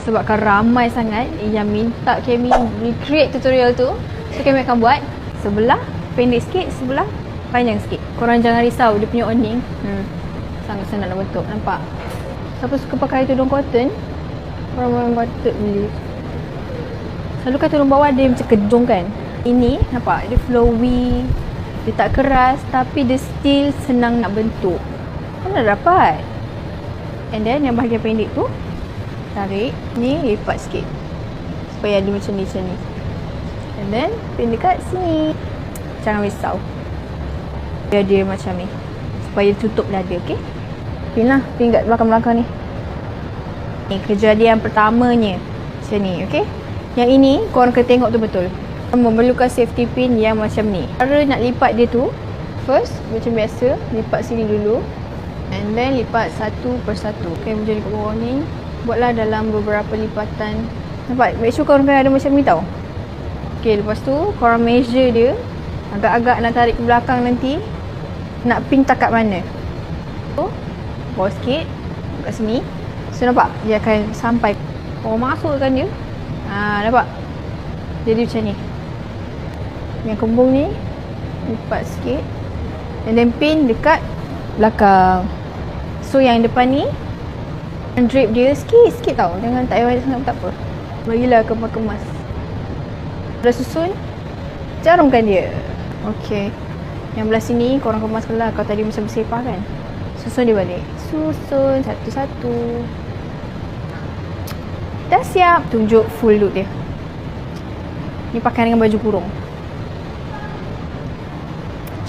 Sebabkan ramai sangat yang minta kami recreate tutorial tu, so kami akan buat sebelah pendek sikit, sebelah panjang sikit. Korang jangan risau dia punya awning. Sangat senang nak bentuk. Nampak? Siapa suka pakai tudung cotton, korang memang patut beli. Selalu kan tudung bawal dia macam kedung kan. Ini nampak? Dia flowy, dia tak keras tapi dia still senang nak bentuk. Mana dapat? And then yang bahagian pendek tu tarik, ni lipat sikit supaya ada macam ni, and then pin dekat sini. Jangan risau, dia macam ni supaya tutup dada. Okay, pin lah, pin kat belakang-belakang ni. Ni kejadian pertamanya macam ni. Okay, yang ini korang kena tengok tu betul. Memerlukan safety pin yang macam ni. Cara nak lipat dia tu, first macam biasa, lipat sini dulu and then lipat satu persatu. Okay, macam ni kat bawah ni. Buatlah dalam beberapa lipatan. Nampak? Make sure korang kena ada macam ni tau. Okay, lepas tu korang measure dia. Agak-agak nak tarik ke belakang nanti. Nak pin tak kat mana. So, bawa sikit kat sini. So, nampak? Dia akan sampai. Korang masukkan dia. Nampak? Jadi macam ni. Yang kembung ni lipat sikit. And then pin dekat belakang. So, yang depan ni drape dia sikit-sikit tau. Jangan tak payah sangat, tak apa. Bagilah kemas-kemas. Dah susun, jarumkan dia. Okey. Yang belah sini korang kemaskan lah. Kalau tadi macam bersepah kan. Susun dia balik. Susun satu-satu. Dah siap. Tunjuk full look dia. Ni pakai dengan baju kurung.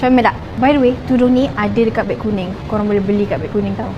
Comel tak? By the way, tudung ni ada dekat beg kuning. Korang boleh beli kat beg kuning tau.